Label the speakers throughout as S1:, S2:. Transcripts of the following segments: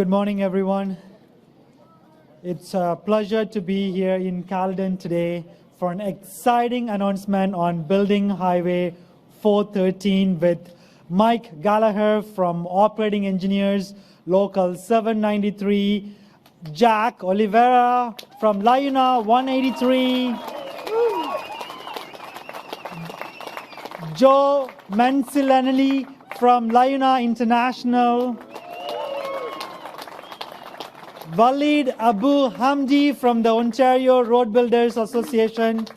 S1: Good morning, everyone. It's a pleasure to be here in Caledon today for an exciting announcement on building Highway 413 with Mike Gallagher from Operating Engineers, Local 793, Jack Oliveira from Liuna 183, Joe Mancinelli from Liuna International, Walid Abu Hamdi from the Ontario Road Builders Association,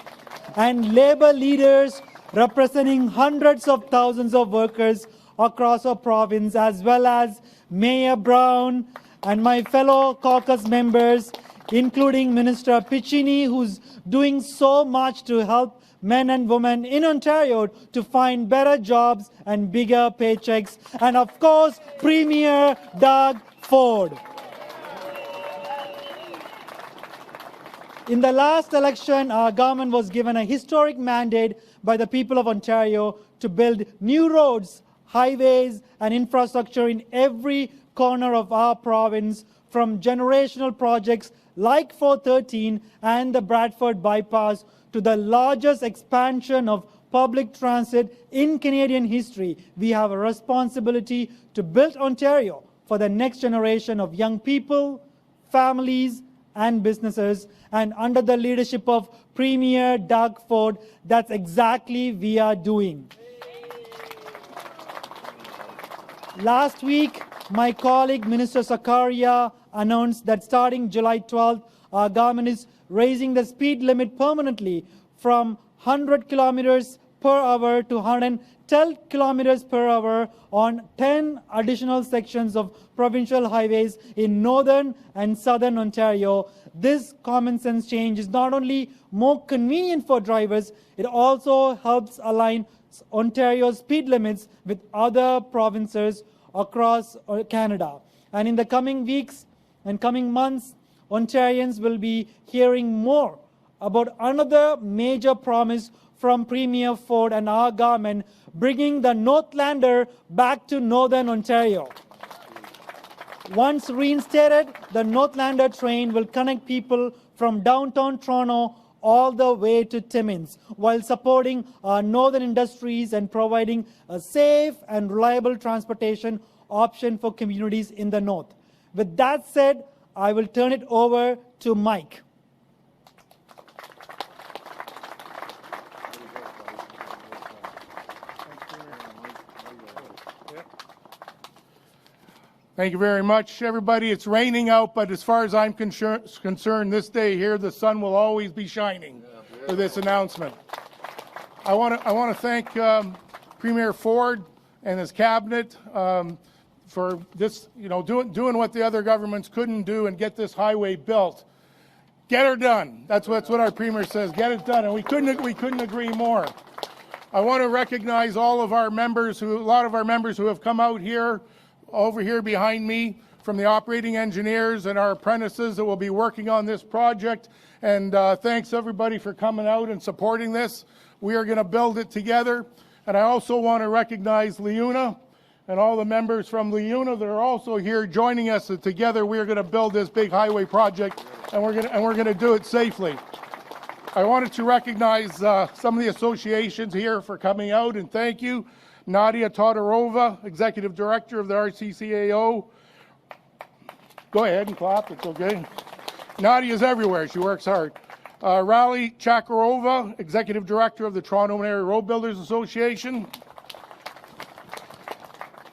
S1: and labor leaders representing hundreds of thousands of workers across our province, as well as Mayor Brown and my fellow caucus members, including Minister Piccini, who's doing so much to help men and women in Ontario to find better jobs and bigger paychecks, and of course, Premier Doug Ford. In the last election, our government was given a historic mandate by the people of Ontario to build new roads, highways, and infrastructure in every corner of our province, from generational projects like 413 and the Bradford Bypass to the largest expansion of public transit in Canadian history. We have a responsibility to build Ontario for the next generation of young people, families, and businesses, and under the leadership of Premier Doug Ford, that's exactly what we are doing. Last week, my colleague Minister Sakaria announced that starting July 12th, our government is raising the speed limit permanently from 100 kilometers per hour to 110 kilometers per hour on 10 additional sections of provincial highways in northern and southern Ontario. This common sense change is not only more convenient for drivers, it also helps align Ontario's speed limits with other provinces across Canada. And in the coming weeks and coming months, Ontarians will be hearing more about another major promise from Premier Ford and our government, bringing the Northlander back to Northern Ontario. Once reinstated, the Northlander train will connect people from downtown Toronto all the way to Timmins, while supporting our northern industries and providing a safe and reliable transportation option for communities in the north. With that said, I will turn it over to Mike.
S2: Thank you very much, everybody. It's raining out, but as far as I'm concerned, this day here, the sun will always be shining for this announcement. I want to thank Premier Ford and his cabinet for this, doing what the other governments couldn't do and get this highway built. Get her done. That's what our Premier says. Get it done, and we couldn't agree more. I want to recognize all of our members, a lot of our members who have come out here, over here behind me, from the operating engineers and our apprentices that will be working on this project. And thanks everybody for coming out and supporting this. We are going to build it together. And I also want to recognize Liuna and all the members from Liuna that are also here joining us. And together we are going to build this big highway project, and we're going to do it safely. I wanted to recognize some of the associations here for coming out, and thank you. Nadia Todorova, Executive Director of the RCCAO. Go ahead and clap, it's okay. Nadia's everywhere, she works hard. Rally Chakarova, Executive Director of the Toronto Area Road Builders Association.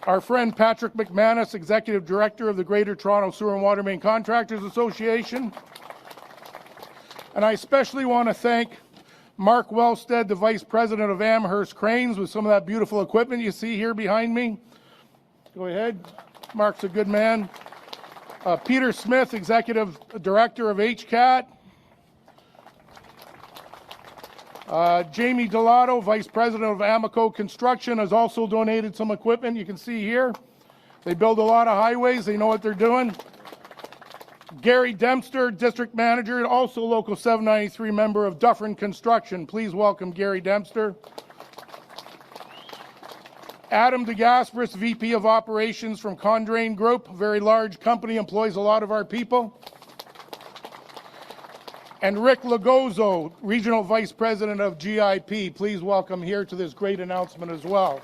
S2: Our friend Patrick McManus, Executive Director of the Greater Toronto Sewer and Water Main Contractors Association. And I especially want to thank Mark Wellstead, the Vice President of Amherst Cranes, with some of that beautiful equipment you see here behind me. Go ahead. Mark's a good man. Peter Smith, Executive Director of HCAT. Jamie Delato, Vice President of Amico Construction, has also donated some equipment you can see here. They build a lot of highways. They know what they're doing. Gary Dempster, District Manager, and also Local 793 member of Dufferin Construction. Please welcome Gary Dempster. Adam DeGasperis, VP of Operations from Condrain Group, a very large company, employs a lot of our people. And Rick Lagozo, Regional Vice President of GIP. Please welcome here to this great announcement as well.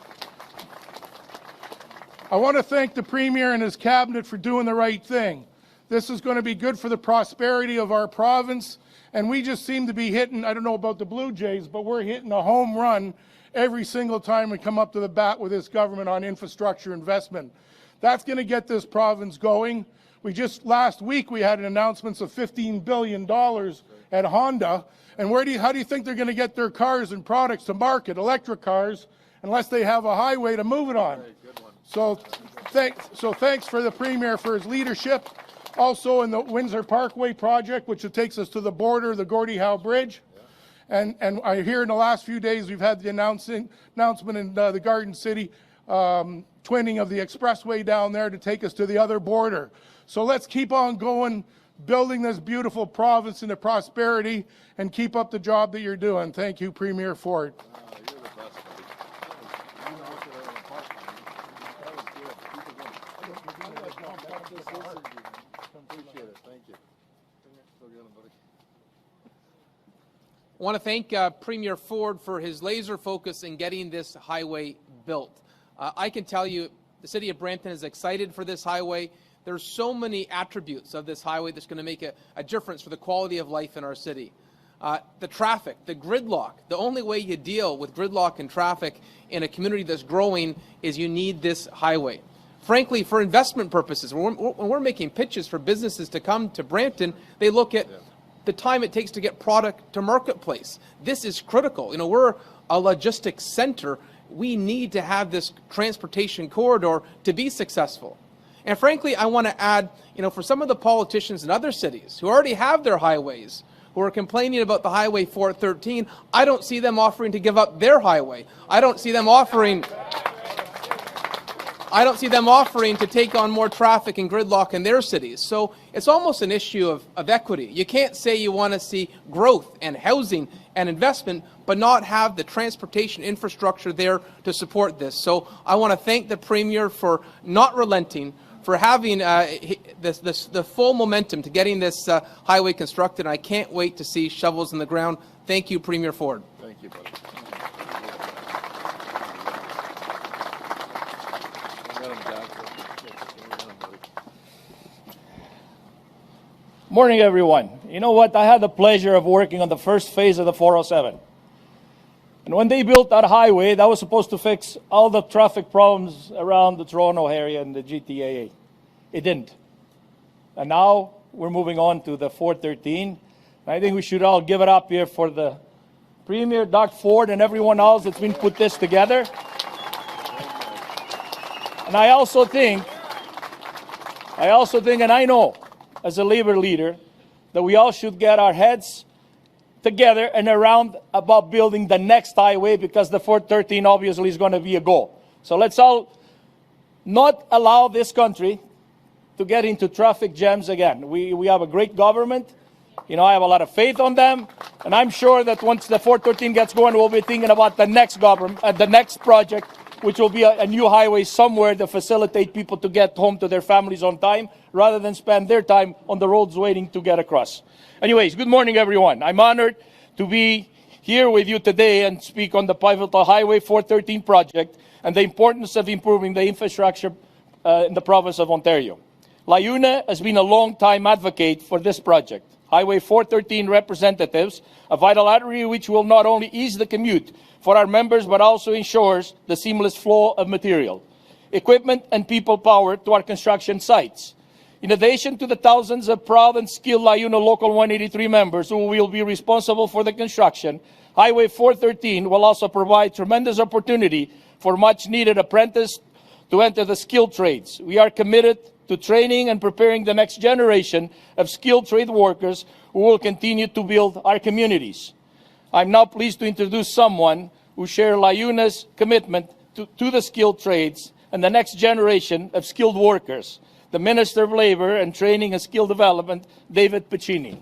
S2: I want to thank the Premier and his cabinet for doing the right thing. This is going to be good for the prosperity of our province, and we just seem to be hitting, I don't know about the Blue Jays, but we're hitting a home run every single time we come up to the bat with this government on infrastructure investment. That's going to get this province going. Last week we had an announcement of $15 billion at Honda, and how do you think they're going to get their cars and products to market, electric cars, unless they have a highway to move it on? So thanks for the Premier for his leadership. Also in the Windsor Parkway project, which takes us to the border, the Gordie Howe Bridge. And I hear in the last few days we've had the announcement in the Garden City, twinning of the expressway down there to take us to the other border. So let's keep on going, building this beautiful province into prosperity, and keep up the job that you're doing. Thank you, Premier Ford.
S3: You're the best, buddy. Appreciate it. Thank you.
S4: I want to thank Premier Ford for his laser focus in getting this highway built. I can tell you the City of Brampton is excited for this highway. There's so many attributes of this highway that's going to make a difference for the quality of life in our city. The traffic, the gridlock. The only way you deal with gridlock and traffic in a community that's growing is you need this highway. Frankly, for investment purposes, when we're making pitches for businesses to come to Brampton, they look at the time it takes to get product to marketplace. This is critical. You know, we're a logistics center. We need to have this transportation corridor to be successful. And frankly, I want to add, you know, for some of the politicians in other cities who already have their highways, who are complaining about the Highway 413, I don't see them offering to give up their highway. I don't see them offering to take on more traffic and gridlock in their cities. So it's almost an issue of equity. You can't say you want to see growth and housing and investment, but not have the transportation infrastructure there to support this. So I want to thank the Premier for not relenting, for having the full momentum to getting this highway constructed. I can't wait to see shovels in the ground. Thank you, Premier Ford.
S3: Thank you, buddy.
S5: Morning, everyone. You know what? I had the pleasure of working on the first phase of the 407. And when they built that highway, that was supposed to fix all the traffic problems around the Toronto area and the GTA. It didn't. And now we're moving on to the 413. And I think we should all give it up here for the Premier, Doug Ford, and everyone else that's been put this together. And I also think, and I know, as a Labour leader, that we all should get our heads together and around about building the next highway, because the 413 obviously is going to be a goal. So let's all not allow this country to get into traffic jams again. We have a great government. You know, I have a lot of faith on them, and I'm sure that once the 413 gets going, we'll be thinking about the next government, the next project, which will be a new highway somewhere to facilitate people to get home to their families on time, rather than spend their time on the roads waiting to get across. Anyways, good morning, everyone. I'm honored to be here with you today and speak on the pivotal Highway 413 project and the importance of improving the infrastructure in the province of Ontario. LiUNA has been a long-time advocate for this project. Highway 413 representatives, a vital artery which will not only ease the commute for our members, but also ensures the seamless flow of material, equipment, and people power to our construction sites. In addition to the thousands of proud and skilled LiUNA Local 183 members who will be responsible for the construction, Highway 413 will also provide tremendous opportunity for much-needed apprentices to enter the skilled trades. We are committed to training and preparing the next generation of skilled trade workers who will continue to build our communities. I'm now pleased to introduce someone who shares LiUNA's commitment to the skilled trades and the next generation of skilled workers, the Minister of Labour and Training and Skill Development, David Piccini.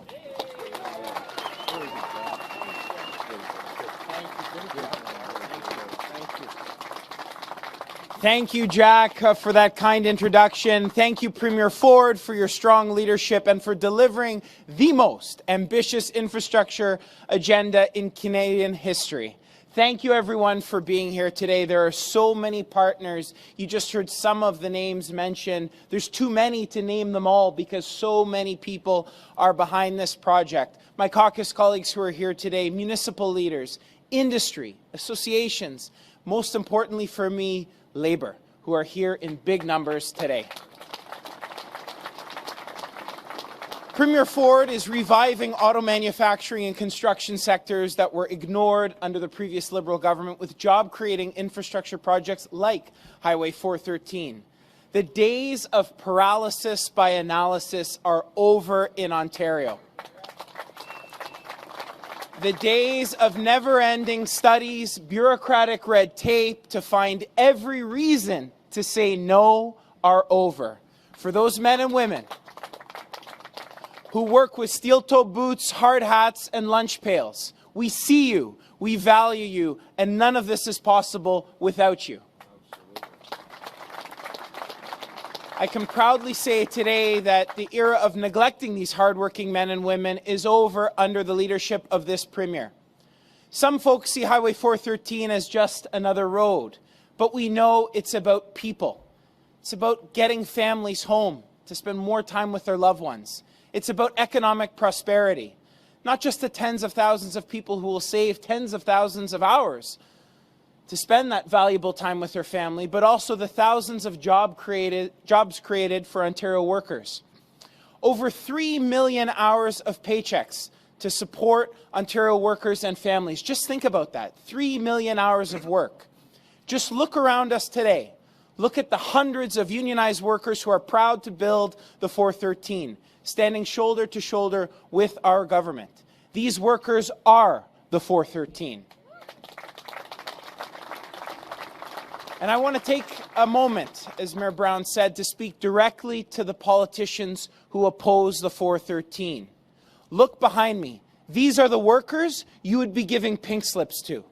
S6: Thank you, Jack, for that kind introduction. Thank you, Premier Ford, for your strong leadership and for delivering the most ambitious infrastructure agenda in Canadian history. Thank you, everyone, for being here today. There are so many partners. You just heard some of the names mentioned. There's too many to name them all because so many people are behind this project. My caucus colleagues who are here today, municipal leaders, industry, associations, most importantly for me, Labour, who are here in big numbers today. Premier Ford is reviving auto manufacturing and construction sectors that were ignored under the previous Liberal government with job-creating infrastructure projects like Highway 413. The days of paralysis by analysis are over in Ontario. The days of never-ending studies, bureaucratic red tape to find every reason to say no are over. For those men and women who work with steel-toe boots, hard hats, and lunch pails, we see you, we value you, and none of this is possible without you. I can proudly say today that the era of neglecting these hardworking men and women is over under the leadership of this Premier. Some folks see Highway 413 as just another road, but we know it's about people. It's about getting families home to spend more time with their loved ones. It's about economic prosperity, not just the tens of thousands of people who will save tens of thousands of hours to spend that valuable time with their family, but also the thousands of jobs created for Ontario workers. Over 3 million hours of paychecks to support Ontario workers and families. Just think about that, 3 million hours of work. Just look around us today. Look at the hundreds of unionized workers who are proud to build the 413, standing shoulder to shoulder with our government. These workers are the 413. And I want to take a moment, as Mayor Brown said, to speak directly to the politicians who oppose the 413. Look behind me. These are the workers you would be giving pink slips to.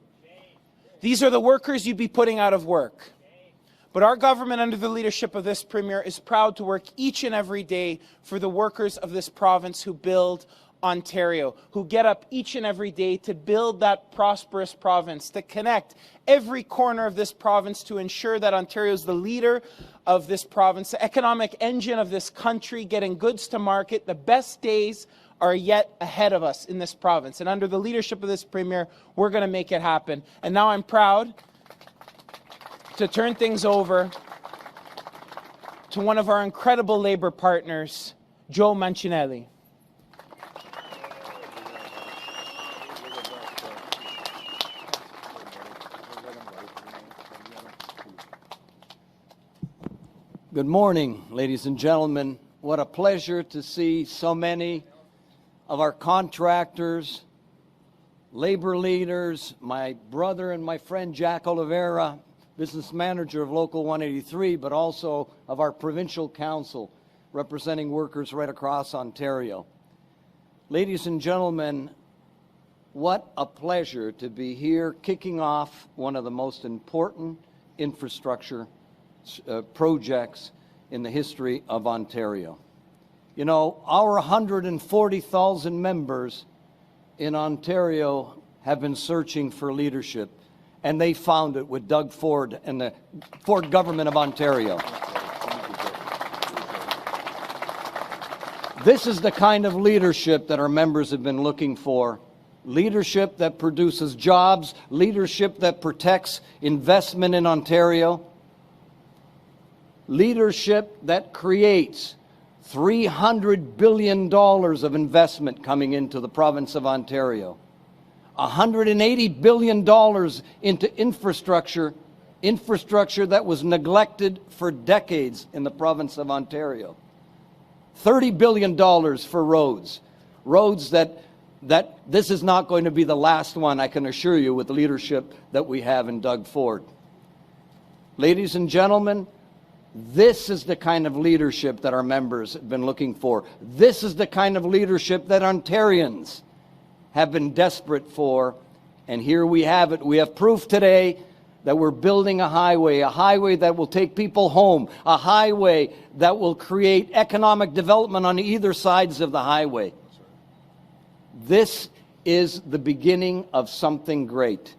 S6: These are the workers you'd be putting out of work. But our government, under the leadership of this Premier, is proud to work each and every day for the workers of this province who build Ontario, who get up each and every day to build that prosperous province, to connect every corner of this province to ensure that Ontario is the leader of this province, the economic engine of this country, getting goods to market. The best days are yet ahead of us in this province. And under the leadership of this Premier, we're going to make it happen. And now I'm proud to turn things over to one of our incredible Labour partners, Joe Mancinelli.
S7: Good morning, ladies and gentlemen. What a pleasure to see so many of our contractors, labor leaders, my brother and my friend Jack Oliveira, business manager of Local 183, but also of our provincial council representing workers right across Ontario. Ladies and gentlemen, what a pleasure to be here kicking off one of the most important infrastructure projects in the history of Ontario. You know, our 140,000 members in Ontario have been searching for leadership, and they found it with Doug Ford and the Ford government of Ontario. This is the kind of leadership that our members have been looking for. Leadership that produces jobs, leadership that protects investment in Ontario, leadership that creates $300 billion of investment coming into the province of Ontario, $180 billion into infrastructure that was neglected for decades in the province of Ontario, $30 billion for roads that this is not going to be the last one, I can assure you, with the leadership that we have in Doug Ford. Ladies and gentlemen, this is the kind of leadership that our members have been looking for. This is the kind of leadership that Ontarians have been desperate for. And here we have it. We have proof today that we're building a highway that will take people home, a highway that will create economic development on either sides of the highway. This is the beginning of something great.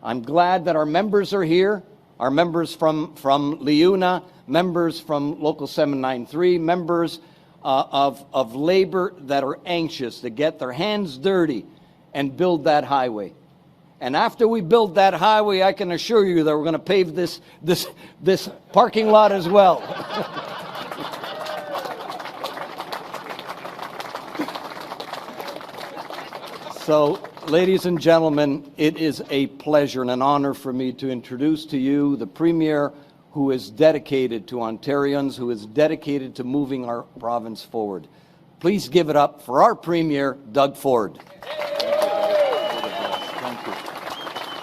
S7: I'm glad that our members are here, our members from LiUNA, members from Local 793, members of labor that are anxious to get their hands dirty and build that highway. And after we build that highway, I can assure you that we're going to pave this parking lot as well. So, ladies and gentlemen, it is a pleasure and an honor for me to introduce to you the Premier who is dedicated to Ontarians, who is dedicated to moving our province forward. Please give it up for our Premier, Doug Ford.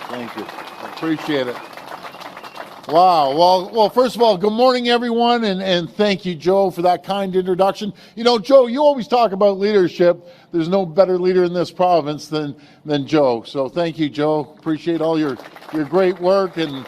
S3: Thank you. Appreciate it. Wow. Well, first of all, good morning, everyone, and thank you, Joe, for that kind introduction. You know, Joe, you always talk about leadership. There's no better leader in this province than Joe. So thank you, Joe. Appreciate all your great work. And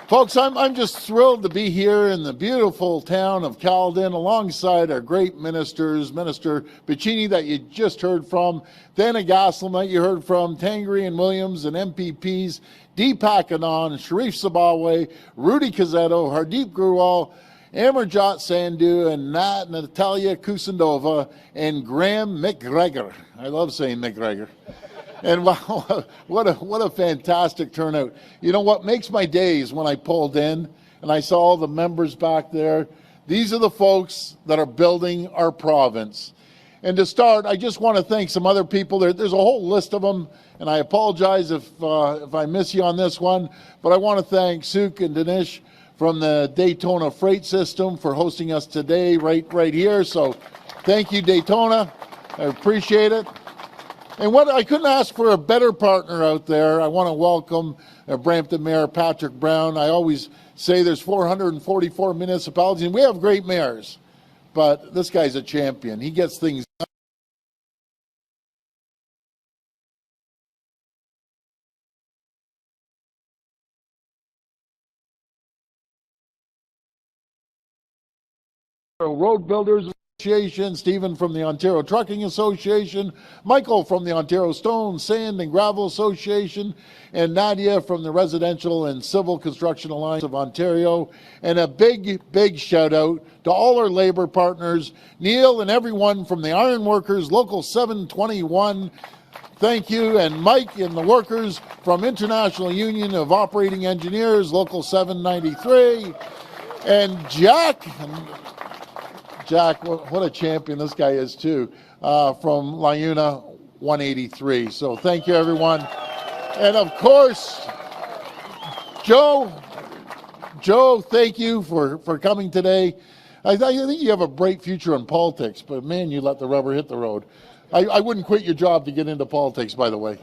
S3: folks, I'm just thrilled to be here in the beautiful town of Caledon alongside our great ministers, Minister Piccini that you just heard from, Thanigasalam that you heard from, Tangri and Williams and MPPs, Deepak Anand, Sharif Sabawe, Rudy Cazzetto, Hardeep Grewal, Amarjot Sandhu, and Natalia Kusendova, and Graham McGregor. I love saying McGregor. And wow, what a fantastic turnout. You know what makes my days when I pulled in and I saw all the members back there? These are the folks that are building our province. And to start, I just want to thank some other people. There's a whole list of them, and I apologize if I miss you on this one, but I want to thank Suk and Dinesh from the Daytona Freight System for hosting us today right here. So thank you, Daytona. I appreciate it. And I couldn't ask for a better partner out there. I want to welcome Brampton Mayor Patrick Brown. I always say there's 444 municipalities, and we have great mayors, but this guy's a champion. He gets things done. Road Builders Association, Stephen from the Ontario Trucking Association, Michael from the Ontario Stone, Sand and Gravel Association, and Nadia from the Residential and Civil Construction Alliance of Ontario. And a big shout out to all our labor partners, Neil and everyone from the Iron Workers, Local 721. Thank you. And Mike and the workers from International Union of Operating Engineers, Local 793. And Jack, what a champion this guy is too, from LiUNA 183. So thank you, everyone. And of course, Joe, thank you for coming today. I think you have a bright future in politics, but man, you let the rubber hit the road. I wouldn't quit your job to get into politics, by the way.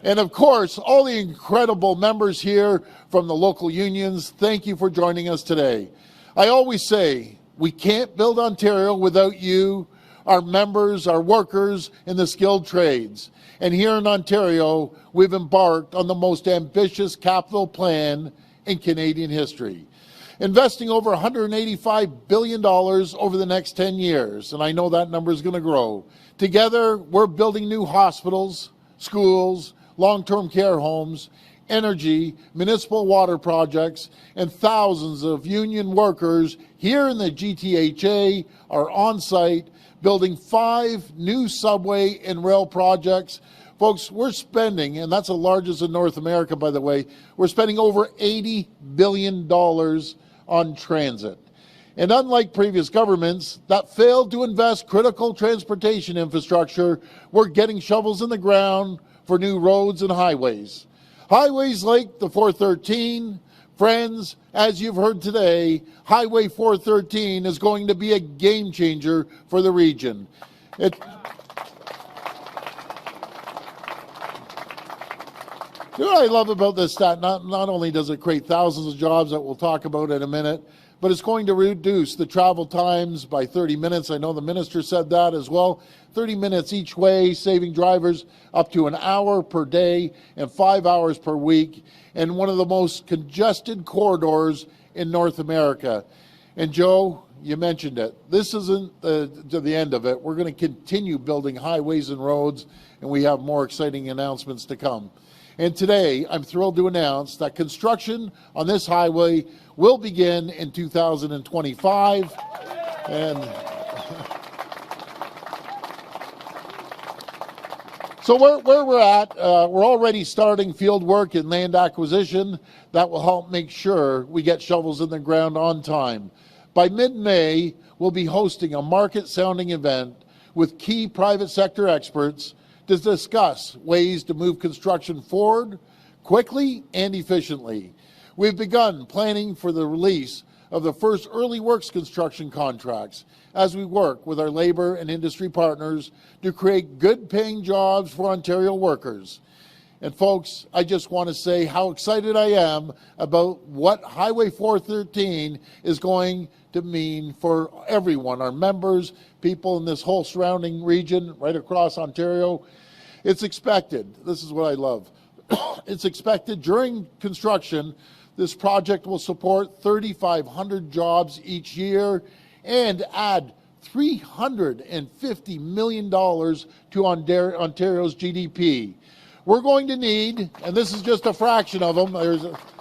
S3: And of course, all the incredible members here from the local unions, thank you for joining us today. I always say, we can't build Ontario without you, our members, our workers in the skilled trades. And here in Ontario, we've embarked on the most ambitious capital plan in Canadian history, investing over $185 billion over the next 10 years. And I know that number is going to grow. Together, we're building new hospitals, schools, long-term care homes, energy, municipal water projects, and thousands of union workers here in the GTHA are on site building 5 new subway and rail projects. Folks, we're spending, and that's the largest in North America, by the way, we're spending over $80 billion on transit. And unlike previous governments that failed to invest critical transportation infrastructure, we're getting shovels in the ground for new roads and highways. Highways like the 413, friends, as you've heard today, Highway 413 is going to be a game changer for the region. You know what I love about this stat? Not only does it create thousands of jobs that we'll talk about in a minute, but it's going to reduce the travel times by 30 minutes. I know the minister said that as well. 30 minutes each way, saving drivers up to an hour per day and 5 hours per week, and one of the most congested corridors in North America. And Joe, you mentioned it. This isn't the end of it. We're going to continue building highways and roads, and we have more exciting announcements to come. And today, I'm thrilled to announce that construction on this highway will begin in 2025. And so where we're at, we're already starting field work and land acquisition that will help make sure we get shovels in the ground on time. By mid-May, we'll be hosting a market-sounding event with key private sector experts to discuss ways to move construction forward quickly and efficiently. We've begun planning for the release of the first early works construction contracts as we work with our labor and industry partners to create good-paying jobs for Ontario workers. And folks, I just want to say how excited I am about what Highway 413 is going to mean for everyone, our members, people in this whole surrounding region, right across Ontario. It's expected, this is what I love, it's expected during construction, this project will support 3,500 jobs each year and add $350 million to Ontario's GDP. We're going to need, and this is just a fraction of them,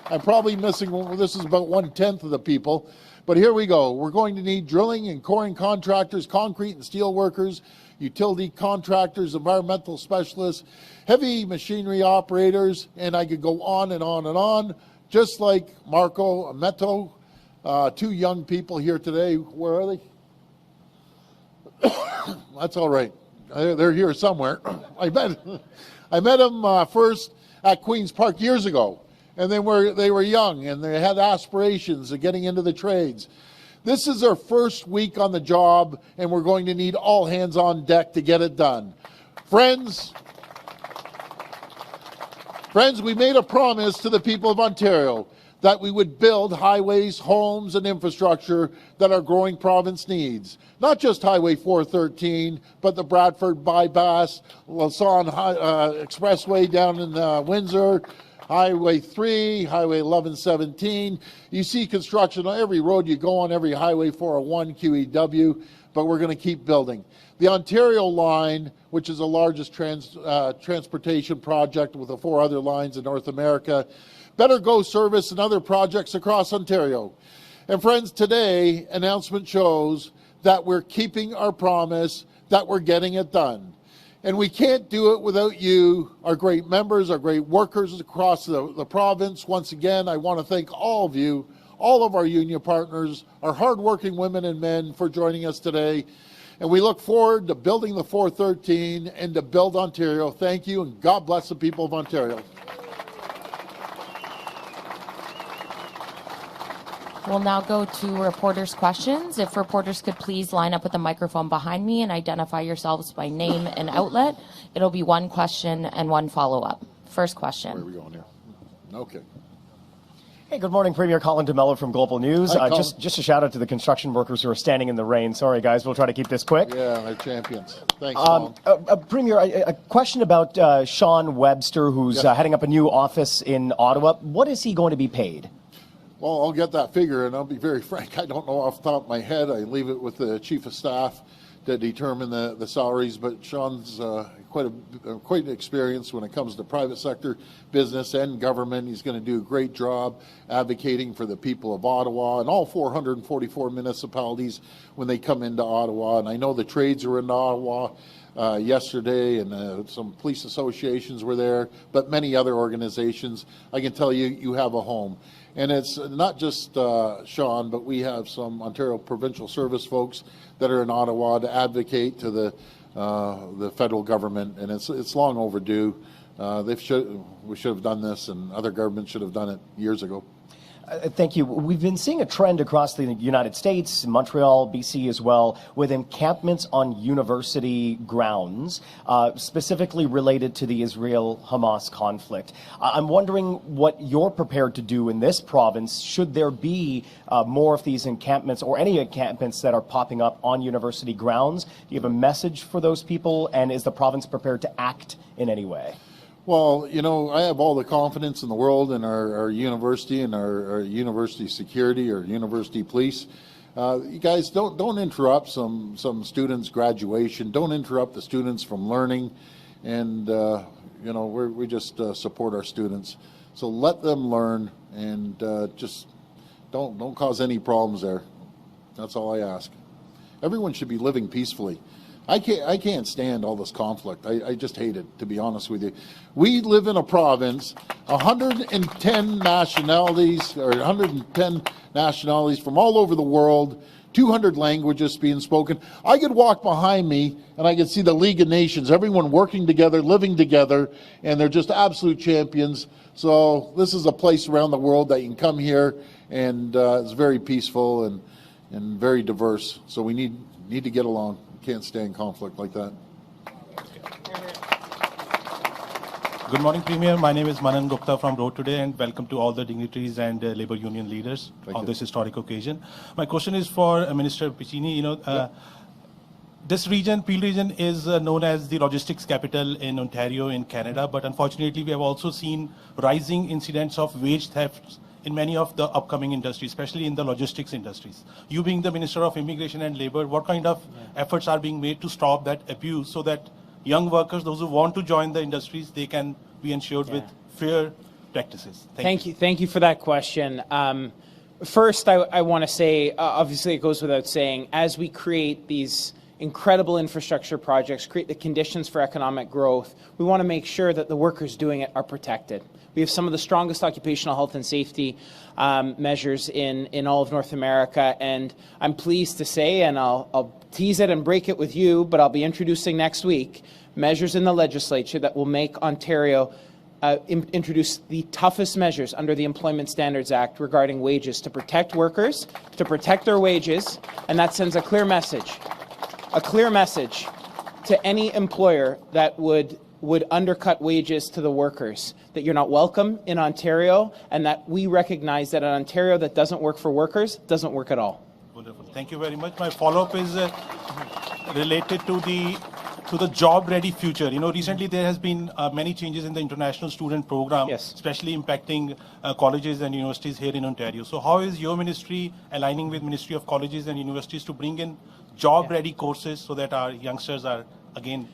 S3: I'm probably missing, this is about 1/10 of the people, but here we go. We're going to need drilling and coring contractors, concrete and steel workers, utility contractors, environmental specialists, heavy machinery operators, and I could go on and on and on, just like Marco Ameto, two young people here today. Where are they? That's all right. They're here somewhere. I met them first at Queen's Park years ago, and they were young and they had aspirations of getting into the trades. This is our first week on the job, and we're going to need all hands on deck to get it done. Friends, we made a promise to the people of Ontario that we would build highways, homes, and infrastructure that our growing province needs. Not just Highway 413, but the Bradford Bypass, Lausanne Expressway down in Windsor, Highway 3, Highway 1117. You see construction on every road you go on, every Highway 401, QEW, but we're going to keep building. The Ontario line, which is the largest transportation project with the 4 other lines in North America, Better Go service and other projects across Ontario. And friends, today, announcement shows that we're keeping our promise, that we're getting it done. And we can't do it without you, our great members, our great workers across the province. Once again, I want to thank all of you, all of our union partners, our hardworking women and men for joining us today. And we look forward to building the 413 and to build Ontario. Thank you, and God bless the people of Ontario.
S8: We'll now go to reporters' questions. If reporters could please line up with the microphone behind me and identify yourselves by name and outlet. It'll be one question and one follow-up. First question.
S3: Where are we going here? Okay.
S9: Hey, good morning, Premier Colin DeMello from Global News.
S3: Hi,
S9: just a shout out to the construction workers who are standing in the rain. Sorry, guys, we'll try to keep this quick.
S3: Yeah, they're champions. Thanks, Colin.
S9: Premier, a question about Sean Webster, who's heading up a new office in Ottawa. What is he going to be paid?
S3: Well, I'll get that figure, and I'll be very frank. I don't know off the top of my head. I leave it with the chief of staff to determine the salaries. But Sean's quite experienced when it comes to private sector business and government. He's going to do a great job advocating for the people of Ottawa and all 444 municipalities when they come into Ottawa. And I know the trades are in Ottawa yesterday, and some police associations were there, but many other organizations. I can tell you, you have a home. And it's not just Sean, but we have some Ontario Provincial Service folks that are in Ottawa to advocate to the federal government, and it's long overdue. We should have done this, and other governments should have done it years ago.
S9: Thank you. We've been seeing a trend across the United States, Montreal, BC as well, with encampments on university grounds, specifically related to the Israel-Hamas conflict. I'm wondering what you're prepared to do in this province should there be more of these encampments or any encampments that are popping up on university grounds. Do you have a message for those people, and is the province prepared to act in any way?
S3: Well, you know, I have all the confidence in the world in our university and our university security or university police. You guys don't interrupt some students' graduation. Don't interrupt the students from learning, and you know, we just support our students. So let them learn, and just don't cause any problems there. That's all I ask. Everyone should be living peacefully. I can't stand all this conflict. I just hate it, to be honest with you. We live in a province, 110 nationalities, or 110 nationalities from all over the world, 200 languages being spoken. I could walk behind me and I could see the League of Nations, everyone working together, living together, and they're just absolute champions. So this is a place around the world that you can come here, and it's very peaceful and very diverse. So we need to get along. Can't stand conflict like that.
S10: Good morning, Premier. My name is Manan Gupta from Road Today, and welcome to all the dignitaries and labor union leaders on this historic occasion. My question is for Minister Piccini. You know, this region, Peel region, is known as the logistics capital in Ontario, in Canada, but unfortunately, we have also seen rising incidents of wage thefts in many of the upcoming industries, especially in the logistics industries. You being the Minister of Immigration and Labor, what kind of efforts are being made to stop that abuse so that young workers, those who want to join the industries, they can be ensured with fair practices? Thank you.
S6: Thank you for that question. First, I want to say, obviously it goes without saying, as we create these incredible infrastructure projects, create the conditions for economic growth, we want to make sure that the workers doing it are protected. We have some of the strongest occupational health and safety measures in all of North America, and I'm pleased to say, and I'll tease it and break it with you, but I'll be introducing next week measures in the legislature that will make Ontario introduce the toughest measures under the Employment Standards Act regarding wages to protect workers, to protect their wages, and that sends a clear message to any employer that would undercut wages to the workers, that you're not welcome in Ontario, and that we recognize that an Ontario that doesn't work for workers doesn't work at all.
S10: Wonderful. Thank you very much. My follow-up is related to the job-ready future. You know, recently there has been many changes in the international student program, especially impacting colleges and universities here in Ontario. So how is your ministry aligning with Ministry of Colleges and Universities to bring in job-ready courses so that our youngsters are, again,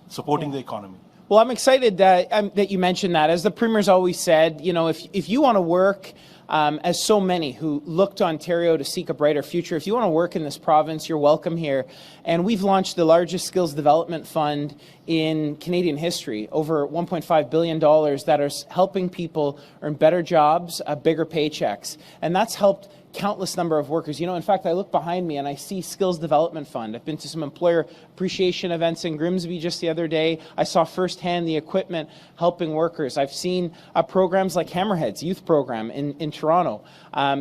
S10: supporting the economy?
S6: Well, I'm excited that you mentioned that. As the Premier's always said, you know, if you want to work, as so many who look to Ontario to seek a brighter future, if you want to work in this province, you're welcome here. And we've launched the largest skills development fund in Canadian history, over $1.5 billion that are helping people earn better jobs, bigger paychecks. And that's helped countless number of workers. You know, in fact, I look behind me and I see Skills Development Fund. I've been to some employer appreciation events in Grimsby just the other day. I saw firsthand the equipment helping workers. I've seen programs like Hammerheads Youth Program in Toronto,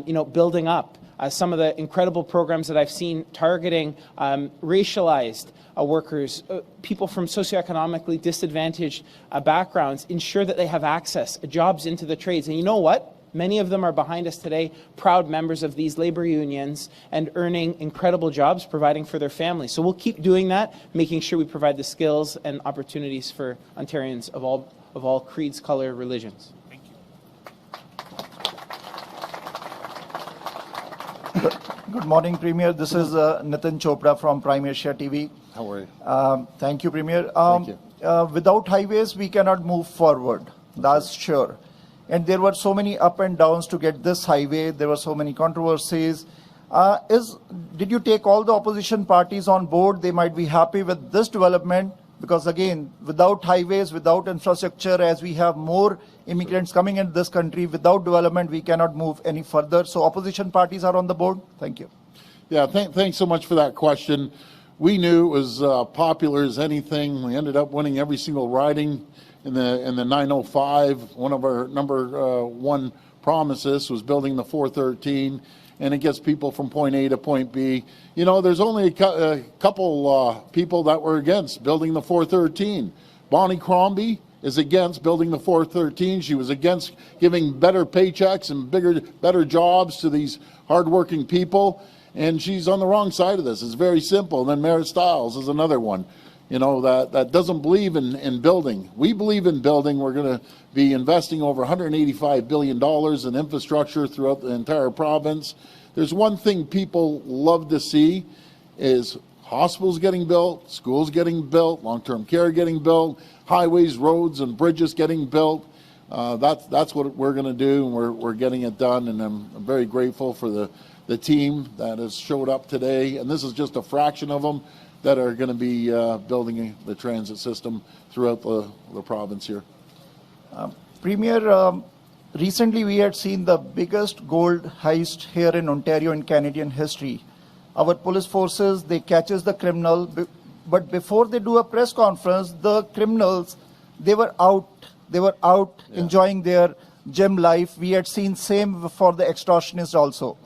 S6: you know, building up. Some of the incredible programs that I've seen targeting racialized workers, people from socioeconomically disadvantaged backgrounds, ensure that they have access, jobs into the trades. And you know what? Many of them are behind us today, proud members of these labor unions and earning incredible jobs, providing for their families. So we'll keep doing that, making sure we provide the skills and opportunities for Ontarians of all creeds, color, religions.
S10: Thank
S11: you. Good morning, Premier. This is Nitin Chopra from Prime Asia TV.
S3: How are you?
S11: Thank you, Premier.
S3: Thank you.
S11: Without highways, we cannot move forward. That's sure. And there were so many up and downs to get this highway. There were so many controversies. Did you take all the opposition parties on board? They might be happy with this development because, again, without highways, without infrastructure, as we have more immigrants coming into this country, without development, we cannot move any further. So opposition parties are on the board? Thank you.
S3: Yeah, thanks so much for that question. We knew it was popular as anything. We ended up winning every single riding in the 905, one of our number one promised this was building the 413, and it gets people from point A to point B. You know, there's only a couple people that were against building the 413. Bonnie Crombie is against building the 413. She was against giving better paychecks and better jobs to these hardworking people, and she's on the wrong side of this. It's very simple. And then Mayor Stiles is another one, you know, that doesn't believe in building. We believe in building. We're going to be investing over $185 billion in infrastructure throughout the entire province. There's one thing people love to see is hospitals getting built, schools getting built, long-term care getting built, highways, roads, and bridges getting built. That's what we're going to do, and we're getting it done. And I'm very grateful for the team that has showed up today. And this is just a fraction of them that are going to be building the transit system throughout the province here.
S11: Premier, recently we had seen the biggest gold heist here in Ontario in Canadian history. Our police forces, they catches the criminal, but before they do a press conference, the criminals, they were out enjoying their gem life. We had seen same for the extortionists also.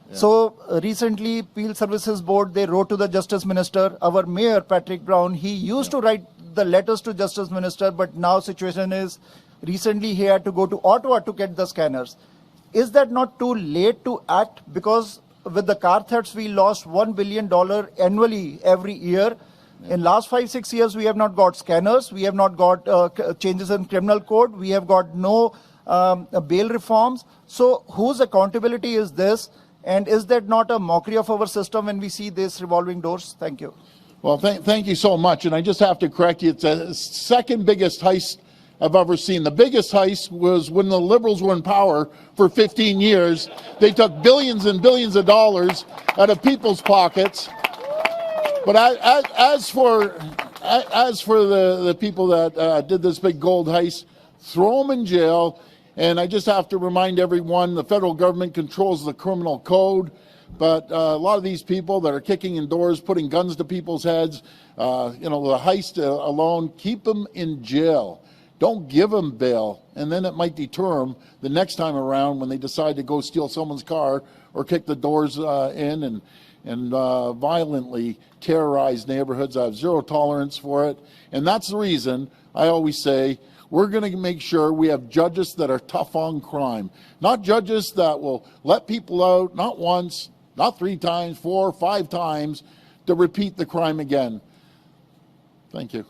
S11: Yeah. So recently, Peel Services Board, they wrote to the Justice Minister. Our Mayor, Patrick Brown, he used to write the letters to Justice Minister, but now situation is, recently he had to go to Ottawa to get the scanners. Is that not too late to act? Because with the car thefts, we lost $1 billion annually every year. In last 5-6 years, we have not got scanners. We have not got changes in criminal code. We have got no bail reforms. So whose accountability is this? And is that not a mockery of our system when we see these revolving doors? Thank you.
S3: Well, thank you so much. And I just have to correct you. It's the second biggest heist I've ever seen. The biggest heist was when the Liberals were in power for 15 years. They took billions and billions of dollars out of people's pockets. But as for the people that did this big gold heist, throw them in jail. And I just have to remind everyone, the federal government controls the criminal code. But a lot of these people that are kicking in doors, putting guns to people's heads, you know, the heist alone, keep them in jail. Don't give them bail, and then it might deter them the next time around when they decide to go steal someone's car or kick the doors in and violently terrorize neighborhoods. I have zero tolerance for it, and that's the reason I always say we're going to make sure we have judges that are tough on crime, not judges that will let people out not once, not 3 times, 4 or 5 times to repeat the crime again. Thank you.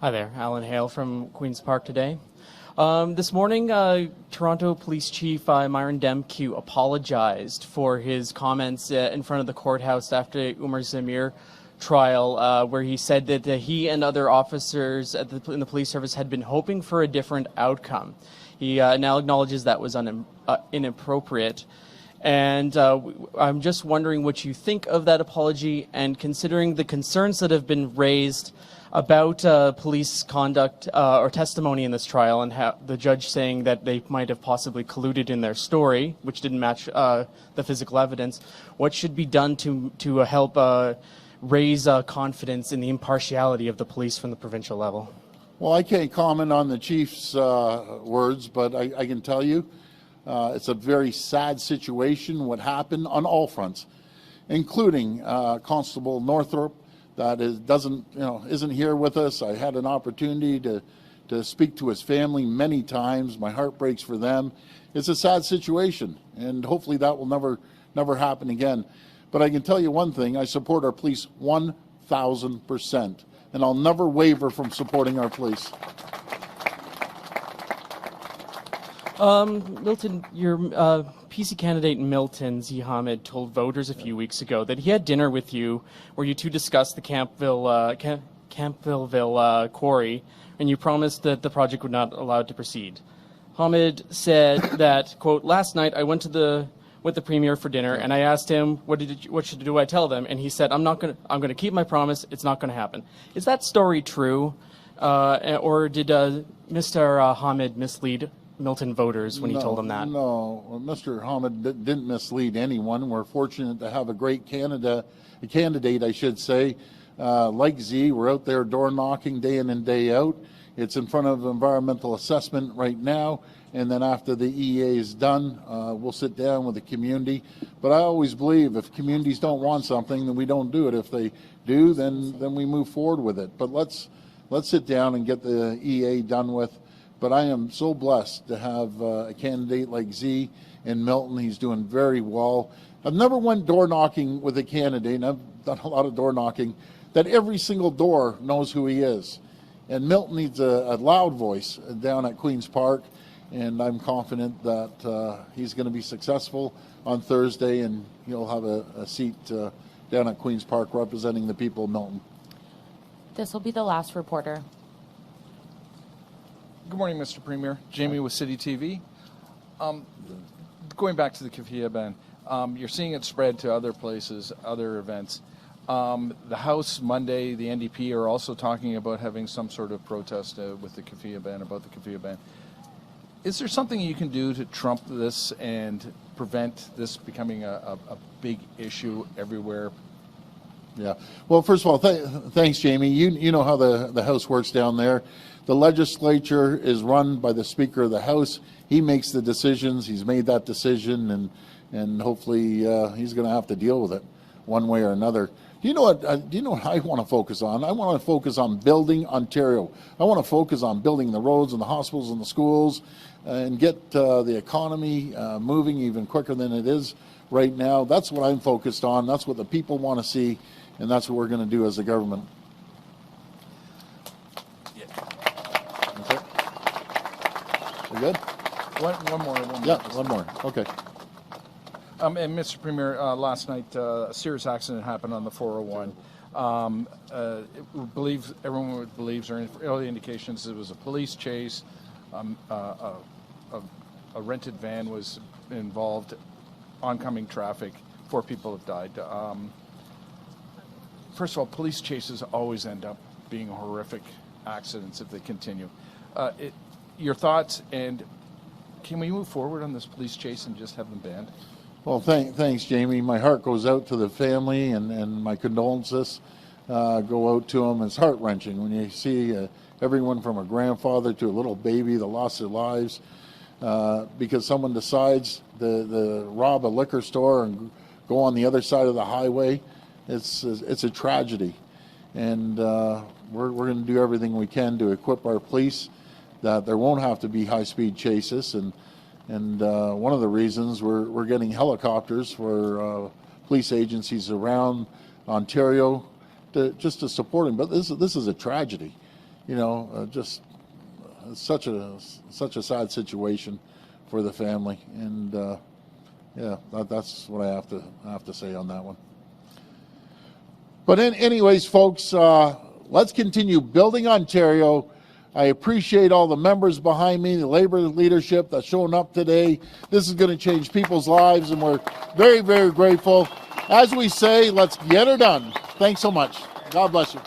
S12: Hi there, Alan Hale from Queen's Park today. This morning, Toronto Police Chief Myron Demkew apologized for his comments in front of the courthouse after Umar Zamir trial, where he said that he and other officers in the police service had been hoping for a different outcome. He now acknowledges that was inappropriate. And I'm just wondering what you think of that apology, and considering the concerns that have been raised about police conduct or testimony in this trial, and how the judge saying that they might have possibly colluded in their story, which didn't match the physical evidence. What should be done to help raise confidence in the impartiality of the police from the provincial level?
S3: Well, I can't comment on the chief's words, but I can tell you it's a very sad situation what happened on all fronts, including Constable Northrop that isn't here with us. I had an opportunity to speak to his family many times. My heart breaks for them. It's a sad situation, and hopefully that will never happen again. But I can tell you one thing, I support our police 1,000%, and I'll never waver from supporting our police.
S12: Milton, your PC candidate Milton Zihamid told voters a few weeks ago that he had dinner with you where you two discussed the Campbellville quarry, and you promised that the project would not allow it to proceed. Hamid said that, quote, "Last night I went with the premier for dinner, and I asked him what do I tell them, and he said I'm going to keep my promise. It's not going to happen." Is that story true, or did Mr. Hamid mislead Milton voters when he told them that?
S3: No, Mr. Hamid didn't mislead anyone. We're fortunate to have a great candidate, I should say, like Z. We're out there door knocking day in and day out. It's in front of environmental assessment right now, and then after the EA is done, we'll sit down with the community. But I always believe if communities don't want something, then we don't do it. If they do, then we move forward with it. But let's sit down and get the EA done with. But I am so blessed to have a candidate like Z in Milton. He's doing very well. I've never went door knocking with a candidate, and I've done a lot of door knocking, that every single door knows who he is. And Milton needs a loud voice down at Queen's Park, and I'm confident that he's going to be successful on Thursday, and he'll have a seat down at Queen's Park representing the people of Milton.
S8: This will be the last reporter.
S13: Good morning, Mr. Premier. Jamie with City TV. Going back to the keffiyeh ban, you're seeing it spread to other places, other events. The House Monday, the NDP are also talking about having some sort of protest with the keffiyeh ban, about the keffiyeh ban. Is there something you can do to trump this and prevent this becoming a big issue everywhere?
S3: Yeah. Well, first of all, thanks, Jamie. You know how the House works down there. The legislature is run by the Speaker of the House. He makes the decisions. He's made that decision, and hopefully he's going to have to deal with it one way or another. Do you know what I want to focus on? I want to focus on building Ontario. I want to focus on building the roads and the hospitals and the schools, and get the economy moving even quicker than it is right now. That's what I'm focused on. That's what the people want to see, and that's what we're going to do as a government. Okay. We good?
S13: One more.
S3: One more. Okay.
S13: And Mr. Premier, last night a serious accident happened on the 401. Everyone believes, or early indications, it was a police chase. A rented van was involved, oncoming traffic. 4 people have died. First of all, police chases always end up being horrific accidents if they continue. Your thoughts, and can we move forward on this police chase and just have them banned?
S3: Well, thanks, Jamie. My heart goes out to the family, and my condolences go out to them. It's heart-wrenching when you see everyone from a grandfather to a little baby that lost their lives because someone decides to rob a liquor store and go on the other side of the highway. It's a tragedy, and we're going to do everything we can to equip our police that there won't have to be high-speed chases. And one of the reasons we're getting helicopters for police agencies around Ontario just to support them. But this is a tragedy, just such a sad situation for the family. And yeah, that's what I have to say on that one. But anyways, folks, let's continue building Ontario. I appreciate all the members behind me, the Labour leadership that's shown up today. This is going to change people's lives, and we're very, very grateful. As we say, let's get her done. Thanks so much. God bless you.